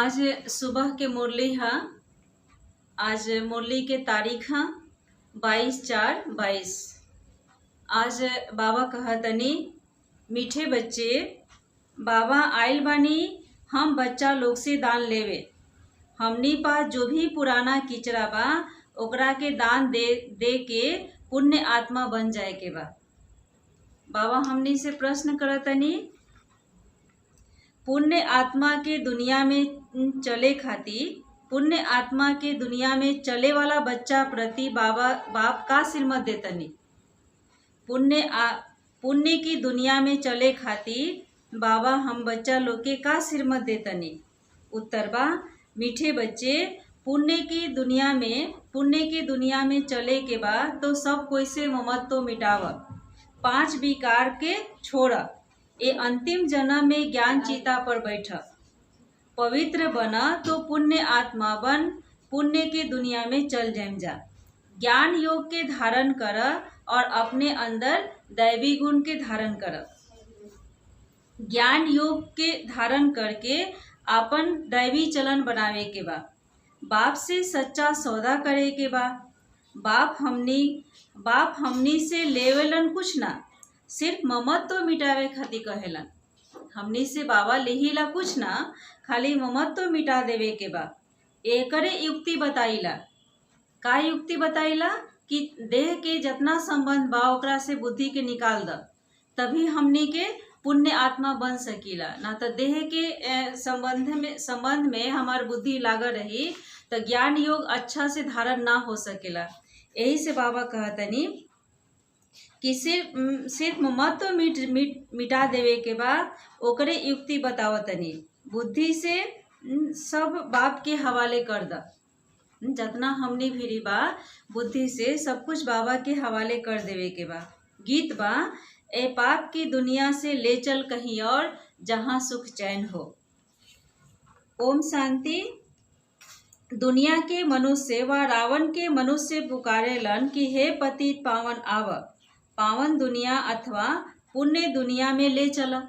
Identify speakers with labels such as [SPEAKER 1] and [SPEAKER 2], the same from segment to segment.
[SPEAKER 1] आज सुबह के मुरली है। आज मुरली के तारीख है 22/4/22। आज बाबा कहतनी, मीठे बच्चे, बाबा आइल बानी हम बच्चा लोग से दान लेवे। हमनी पास जो भी पुराना किचरा बा ओकरा के दान दे के पुण्य आत्मा बन जाए के बा। बाबा हमनी से प्रश्न करतनी, पुण्य आत्मा के दुनिया में चले खातिर, पुण्य आत्मा के दुनिया में चले वाला बच्चा प्रति बाप का श्रीमत देतनी। पुण्य की दुनिया में चले खातिर बाबा हम बच्चा लोग के का श्रीमत देतनी। उत्तर बा, मीठे बच्चे, पुण्य की दुनिया में चले के बाद तो सब कोई से ममत्व मिटाव, 5 विकार के छोड़, ए अंतिम जन्म में ज्ञान चीता पर बैठ, पवित्र बना तो पुण्य आत्मा बन, पुण्य की दुनिया में चल जाम जा। ज्ञान योग के धारण कर और अपने अंदर दैवी गुण के धारण कर। ज्ञान योग के धारण करके अपन दैवी चलन बनावे के बा। बाप से सच्चा सौदा करे के बा। बाप हमनी से लेवेलन कुछ ना, सिर्फ ममत्व मिटावे खातिर कहेलन। हमनी से बाबा लेहिला कुछ ना, खाली ममत्व मिटा देवे के बा। एकरे युक्ति बताइला। का युक्ति बताइला कि देह के जितना संबंध बा ओकरा से बुद्धि के निकाल द, तभी हमनी के पुण्य आत्मा बन सकीला। ना तो देह के संबंध में हमार बुद्धि लागल रही तो ज्ञान योग अच्छा से धारण ना हो सकेला। यही से बाबा कहतनी कि सिर्फ ममत्व मिटा देवे के बाद ओकरे युक्ति बतावतनी। बुद्धि से सब बाप के हवाले कर द। जितना हमनी भी बा बुद्धि से सब कुछ बाबा के हवाले कर देवे के बा। गीत बा, ए पाप की दुनिया से ले चल कहीं और, जहाँ सुख चैन हो। ओम शांति। दुनिया के मनुष्य व रावण के मनुष्य पुकारेलन कि हे पतित पावन आव, पावन दुनिया अथवा पुण्य दुनिया में ले चला।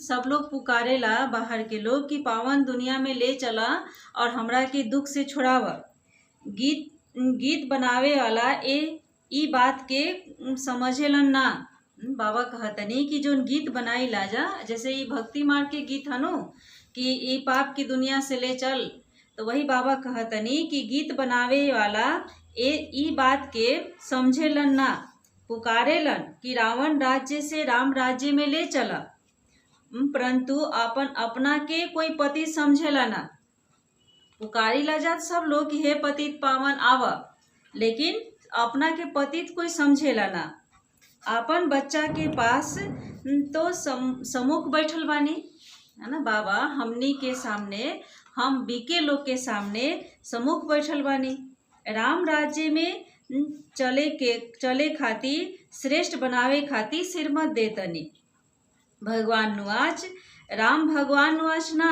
[SPEAKER 1] सब लोग पुकारेला बाहर के लोग कि पावन दुनिया में ले चला और हमरा के दुख से छुड़ावा। गीत बनावे वाला ई बात के समझेलन ना। बाबा कहतनी कि जो गीत बनाई लाजा, जैसे ये भक्ति मार्ग के गीत हनो कि ये पाप की दुनिया से ले चल, तो वही बाबा कहतनी कि गीत बनावे वाला ई बात के समझेलन ना, पुकारेलन कि रावण राज्य से राम राज्य में ले चला, परंतु अपना के कोई पति समझेला ना। पुकारी ला जात सब लोग कि हे पतित पावन आव, लेकिन अपना के पतित कोई समझेला ना। अपन बच्चा के पास तो सम्मुख बैठल बानी, है ना। बाबा हमनी के सामने, हम बीके लोग के सामने सम्मुख बैठल बानी। राम राज्य में चले खातिर, श्रेष्ठ बनावे खातिर श्रीमत देतनी। भगवान नुआच, राम भगवान नुआच ना,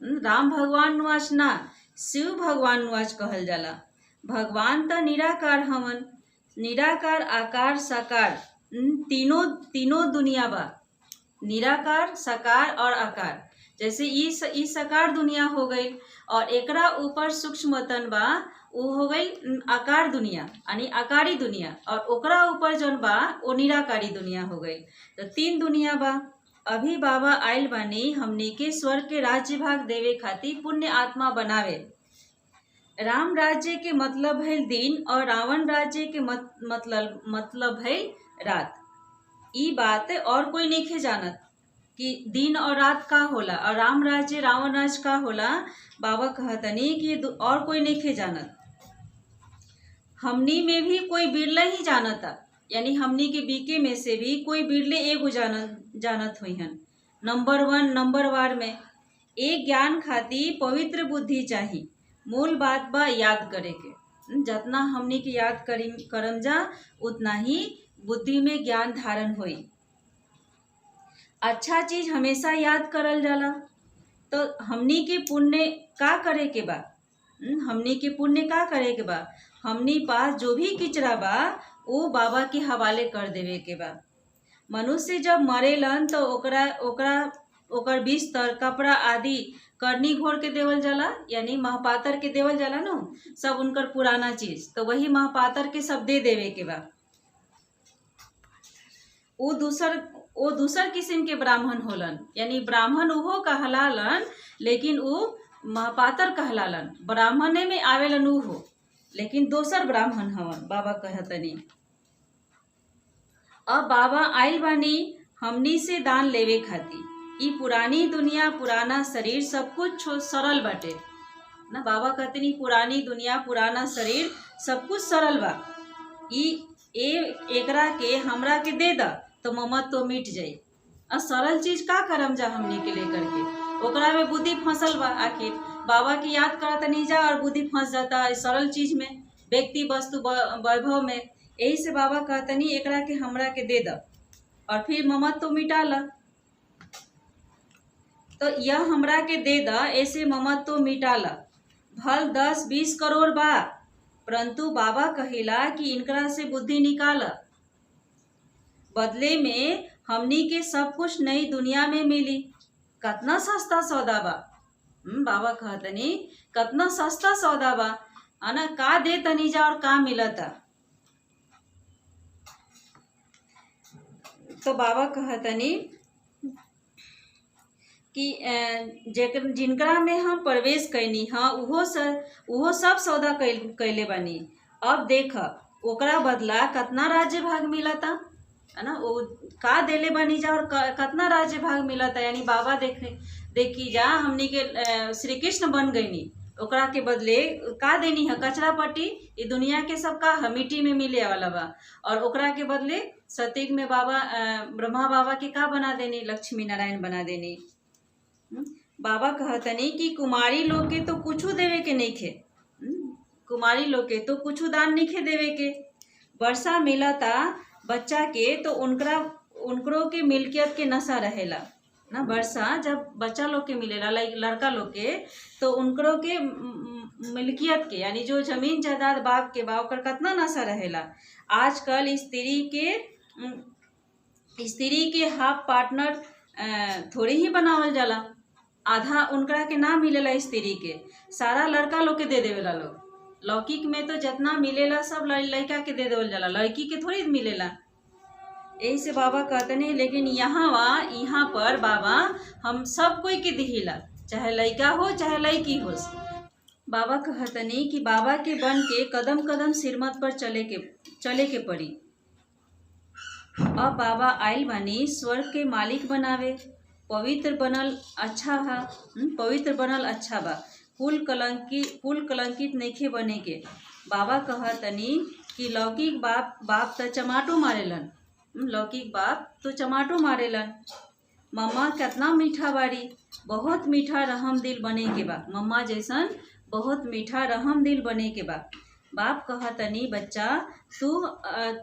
[SPEAKER 1] राम भगवान नुआच ना, शिव भगवान नुआच कहल जाला। भगवान तो निराकार हवन, निराकार आकार साकार तीनों दुनिया बा। निराकार, साकार और आकार। जैसे ई साकार दुनिया हो गई और एकरा ऊपर सूक्ष्मतन बा, वो हो गई आकार दुनिया यानी आकारी दुनिया, और ओकरा ऊपर जौन बा वो निराकारी दुनिया हो गई। तो 3 दुनिया बा। अभी बाबा आइल बानी हमनी के स्वर्ग के राज्य भाग देवे खातिर पुण्य आत्मा बनावे। राम राज्य के मतलब है दिन और रावण राज्य के मतलब है रात। ई बात और कोई नहीं जानत कि दिन और रात का होला और राम राज्य रावण राज्य का होला। बाबा कहतनी कि और कोई नहीं जानत। हमनी में भी कोई बिरला ही जानता, यानी हमनी के बीके में से भी कोई बिरले एगो जानत हुई हन। नंबर 1 नंबर वार में एक ज्ञान खातिर पवित्र बुद्धि चाहिए। मूल बात बा याद करे के। जितना हमनी के याद करम जा उतना ही बुद्धि में ज्ञान धारण होई। अच्छा चीज हमेशा याद करल जाला। तो हमनी के पुण्य का करे के बा? हमनी के पुण्य का करे के बा? हमनी पास जो भी किचरा बा वो बाबा के हवाले कर देवे के बा। मनुष्य जब मरेलन तो ओकरा ओकर बिस्तर कपड़ा आदि करनी घोर के देवल जाला, यानी महापातर के देवल जाला नो, सब उनकर पुराना चीज, तो वही महापातर के सब दे देवे के बा। वो दूसर किस्म के ब्राह्मण होलन, यानी ब्राह्मण उहो कहलालन, लेकिन वो महापातर कहलालन। ब्राह्मणे में आवेलन उहो, लेकिन दोसर ब्राह्मण हवन, बाबा कहतनी। अब बाबा आइल बानी हमनी से दान लेवे खातिर। ई पुरानी दुनिया, पुराना शरीर सब कुछ सरल बाटे ना। बाबा कहतनी पुरानी दुनिया, पुराना शरीर सब कुछ सरल बा। एकरा के हमरा के दे दा तो ममत तो मिट जाई। सरल चीज का करम जा हमनी के लेकर के, ओकरा में बुद्धि फंसल बा। आखिर बाबा की याद करत नहीं जा और बुद्धि फंस जाता है सरल चीज में, व्यक्ति वस्तु वैभव में। यही से बाबा कहतनी एकरा के हमरा के दे दा और फिर ममत तो मिटा ला। तो यह हमरा के दे दा, ऐसे ममत तो मिटा ला। भल 10-20 करोड़ बा, परंतु बाबा कहिला कि इनकरा से बुद्धि निकाला। बदले में हमनी के सब कुछ नई दुनिया में मिली। कतना सस्ता सौदा बा। बाबा कहतनी कतना सस्ता सौदा बा, अना का दे तनी जा और का मिलता। तो बाबा कहतनी कि जिनकरा में हम प्रवेश कैनी, हाँ उहो सब सौदा कैले बानी। अब देख ओकरा बदला कितना राज्य भाग मिलता है ना, वो का देले बानी जा और कितना राज्य भाग मिलता। यानी बाबा देखी जा हमनी के श्री कृष्ण बन गईनी, ओकरा के बदले का देनी है, कचरा पट्टी। ये दुनिया के सब का मिट्टी में मिले वाला बा, और ओकरा के बदले सतयुग में बाबा ब्रह्मा बाबा के का बना देनी, लक्ष्मी नारायण बना देनी। बाबा कहतनी कि कुमारी लोग के तो कुछ देवे के नहीं खे, कुमारी लोग के तो कुछ दान नहीं खे देवे के। वर्षा मिलता बच्चा के तो उनकरो के मिल्कियत के नशा रहेला ना। वर्षा जब बच्चा लोग के मिलेला, लड़का लोग के, तो उनकरो के मिल्कियत के, यानी जो जमीन जायदाद बाप के बा ओकर कितना नशा रहेला। आजकल स्त्री के हाफ पार्टनर थोड़ी ही बनावल जाला, आधा उनकरा के ना मिलेला स्त्री के, सारा लड़का लोग के दे देवेला लोग। लौकिक में तो जितना मिलेला सब लड़का के दे देवल जाला, लड़की के थोड़ी मिलेला। यही से बाबा कहते नहीं, लेकिन यहाँ पर बाबा हम सब कोई के दिहिला, चाहे लड़का हो चाहे लड़की हो। बाबा कहतनी कि बाबा के बन के कदम कदम सिरमत पर चले के पड़ी। अब बाबा आइल बानी स्वर्ग के मालिक बनावे। पवित्र बनल अच्छा बा, कुल कलंकित नइखे बने के। बाबा कहतनी कि लौकिक बाप तो चमाटो मारेलन, लौकिक बाप तो चमाटो मारेलन। मम्मा कितना मीठा बाड़ी, बहुत मीठा रहम दिल बने के बा। मम्मा जैसन बहुत मीठा रहम दिल बने के बा। बाप कहतनी बच्चा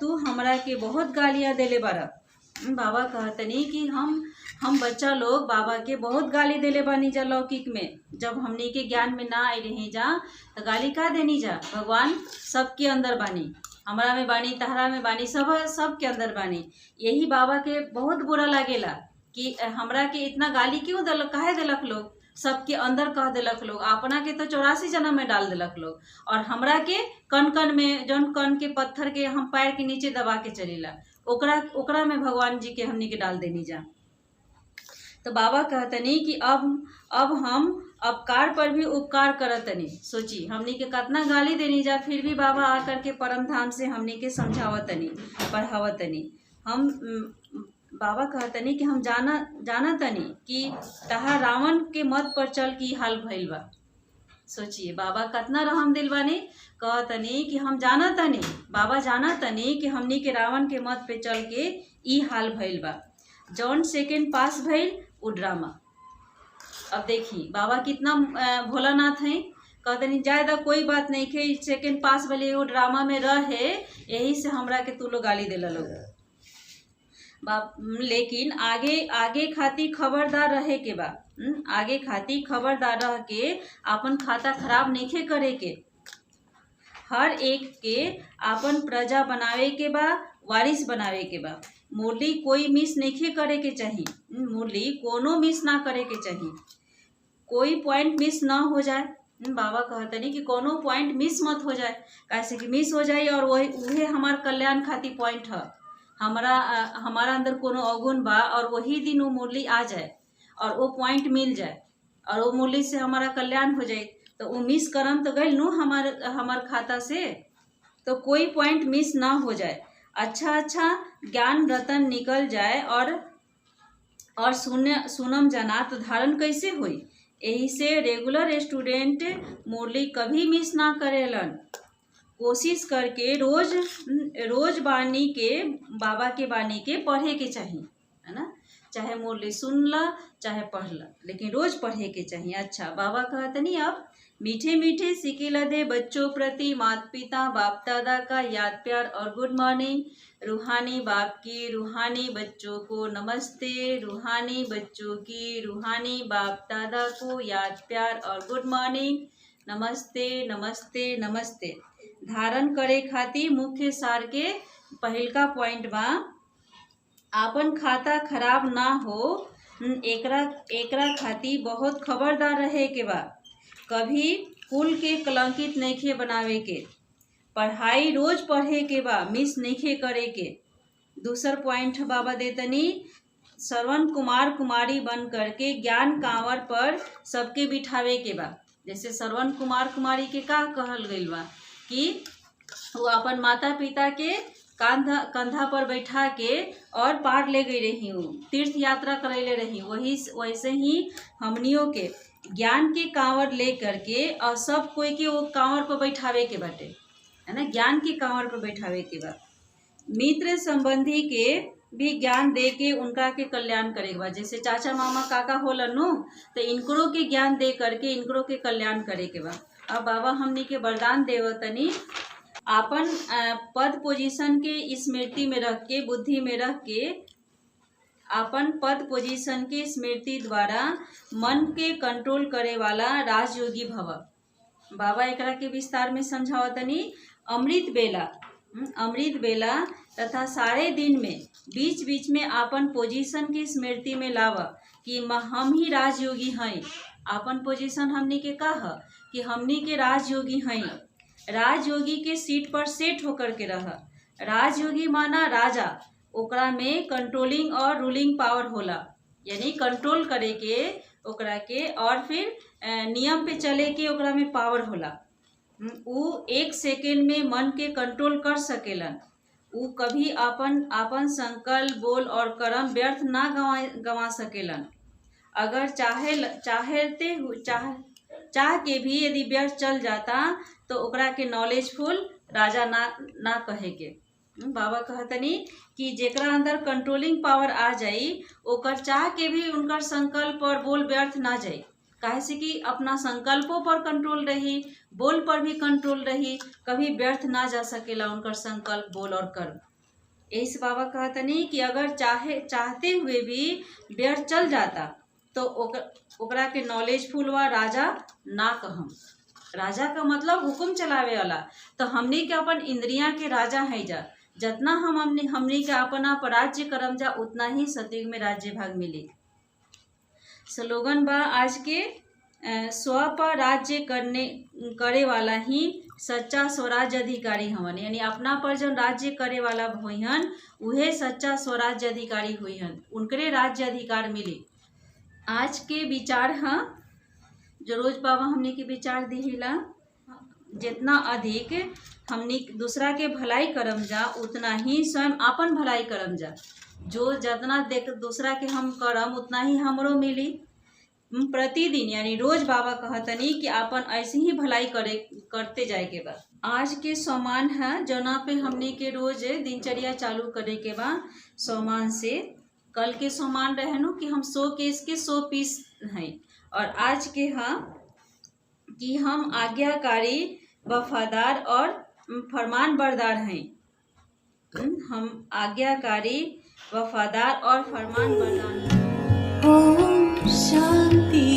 [SPEAKER 1] तू हमरा के बहुत गालियाँ देले बारा। बाबा कहतनी कि हम बच्चा लोग बाबा के बहुत गाली देले बानी जा लौकिक में। जब हमनी के ज्ञान में ना आई रही जा तो गाली का देनी जा। भगवान सबके अंदर बानी, हमरा में बानी, तहरा में बानी, सब के अंदर बानी। यही बाबा के बहुत बुरा लागेला कि हमरा के इतना गाली क्यों काहे देलक लोग, सबके अंदर कह देलक लोग। अपना के तो 84 जन्म में डाल देलक लोग, और हमरा के कण कण में, जौन कण के पत्थर के हम पैर के नीचे दबा के चलेला, ओकरा में भगवान जी के हमनी के डाल देनी जा। तो बाबा कहतनी कि अब हम अपकार पर भी उपकार करतनी। सोची हमनी के कितना गाली देनी जा, फिर भी बाबा आकर के परम धाम से हमनी के समझावतनी, पढ़ावतनी। हम बाबा कहतनी कि हम जानतनी कि तहा रावण के मत पर चल की हाल भइल बा। सोचिए बाबा कितना रहम दिल बानी। कहतनी कि हम जानतनी, बाबा जानतनी कि हमनी के रावण के मत पे चल के ई हाल भइल बा। जौन सेकेंड पास भइल वो ड्रामा। अब देखी बाबा कितना भोलानाथ हैं। कहतनी ज्यादा कोई बात नहीं खे, सेकेंड पास भले वो ड्रामा में रहे, यही से हमरा के तू लोग गाली देला लोग। लेकिन आगे खातिर खबरदार रहे के बा। आगे खातिर खबरदार रह के अपन खाता खराब नहीं करे के। हर एक के अपन प्रजा बनावे के बा, वारिस बनावे के बा। मुरली कोई मिस नहीं करे के चाहिए, मुरली कोनो मिस ना करे के चाहिए, कोई पॉइंट मिस ना हो जाए। बाबा कहते नहीं कि कोनो पॉइंट मिस मत हो जाए, कैसे कि मिस हो जाए और वही उहे हमार कल्याण खातिर पॉइंट है। हमारा अंदर कोनो अवगुण बा और वही दिन वो मुरली आ जाए और वो पॉइंट मिल जाए और वो मुरली से हमारा कल्याण हो जाए, तो वो मिस करम तो गई नू हमार खाता से, तो कोई पॉइंट मिस ना हो जाए। अच्छा ज्ञान रतन निकल जाए और सुनम जनात धारण कैसे हुई। यही से रेगुलर स्टूडेंट मुरली कभी मिस ना करेलन। कोशिश करके रोज बानी के बाबा के बानी के पढ़े के चाहिए, है ना। चाहे मुरली सुन ला चाहे पढ़ ला, लेकिन रोज पढ़े के चाहिए। अच्छा, बाबा कहते नहीं अब मीठे मीठे सिके लदे बच्चों प्रति माता पिता बाप दादा का याद प्यार और गुड मॉर्निंग। रूहानी बाप की रूहानी बच्चों को नमस्ते, रूहानी बच्चों की रूहानी बाप दादा को याद प्यार और गुड मॉर्निंग। नमस्ते नमस्ते नमस्ते। धारण करे खातिर मुख्य सार के पहिलका पॉइंट बा, आपन खाता खराब ना हो एकरा खातिर बहुत खबरदार रहे के बा। कभी कुल के कलंकित नइखे बनावे के, पढ़ाई रोज पढ़े के बा, मिस नइखे करे के। दूसर पॉइंट बाबा देतनी, श्रवण कुमार कुमारी बन करके ज्ञान कांवर पर सबके बिठावे के बा। जैसे श्रवण कुमार कुमारी के का कहल गइल बा कि वो अपन माता पिता के कंधा पर बैठा के और पार ले गई रही हूँ, तीर्थ यात्रा करैले रही। वैसे ही हमनियों के ज्ञान के कांवर ले करके और सब कोई के वो कांवर पर बैठावे के बाटे, है ना। ज्ञान के कांवर पर बैठावे के बा। मित्र संबंधी के भी ज्ञान दे के उनका के कल्याण करे के बा। जैसे चाचा मामा काका होलन नु, तो इनकरो के ज्ञान दे करके इनकरो के कल्याण करे के बा। अब बाबा हमनी के वरदान देवतनी, आपन पद पोजीशन के स्मृति में रख के, बुद्धि में रख के, आपन पद पोजीशन के स्मृति द्वारा मन के कंट्रोल करे वाला राजयोगी भव। बाबा एकरा के विस्तार में समझावतनी। अमृत बेला तथा सारे दिन में बीच बीच में आपन पोजीशन की स्मृति में लावा कि हम ही राजयोगी हैं। आपन पोजीशन हमनी के का है कि हमनी के राजयोगी हैं। राजयोगी के सीट पर सेट होकर के रह। राजयोगी माना राजा, ओकरा में कंट्रोलिंग और रूलिंग पावर होला, यानी कंट्रोल करे के ओकरा के और फिर नियम पे चले के ओकरा में पावर होला। उ 1 सेकेंड में मन के कंट्रोल कर सकेलन। उ कभी आपन संकल्प बोल और कर्म व्यर्थ ना गवा सकेलन। अगर चाह के भी यदि व्यर्थ चल जाता तो ओकरा के नॉलेजफुल राजा ना कहे के। बाबा कहतनी कि जेकरा अंदर कंट्रोलिंग पावर आ जाई, ओकर चाह के भी उनकर संकल्प और बोल व्यर्थ ना जाए। काहे से कि अपना संकल्पों पर कंट्रोल रही, बोल पर भी कंट्रोल रही, कभी व्यर्थ ना जा सकेला उनकर संकल्प बोल और कर्म। ऐसे बाबा कहतनी कि अगर चाहते हुए भी व्यर्थ चल जाता तो ओकरा के नॉलेजफुल व राजा ना कहम। राजा का मतलब हुक्म चलावे वाला। तो हमनी के अपन इंद्रियां के राजा है जा। जितना हमनी के अपना पर राज्य करम जा, उतना ही सतयुग में राज्य भाग मिली। स्लोगन बा आज के, स्व पर राज्य करे वाला ही सच्चा स्वराज्य अधिकारी हवन। यानी अपना पर जो राज्य करे वाला होइहन उहे सच्चा स्वराज्य अधिकारी होइहन, उनकरे राज्य अधिकार मिली। आज के विचार हाँ जो रोज बाबा हमने के विचार दिहिला, जितना अधिक हमनी दूसरा के भलाई करम जा उतना ही स्वयं अपन भलाई करम जा। जो जितना देख दूसरा के हम करम उतना ही हमरो मिली। प्रतिदिन यानी रोज बाबा कहतनी कि अपन ऐसे ही भलाई करते जाए के बा। आज के सोमान है जना पे हमनी के रोज दिनचर्या चालू करे के बा। सोमान से कल के सोमान रहनु कि हम 100 केस के 100 पीस हैं, और आज के हाँ कि हम आज्ञाकारी वफादार और फरमान बरदार हैं। हम आज्ञाकारी वफादार और फरमान बरदार हैं। ओम शांति।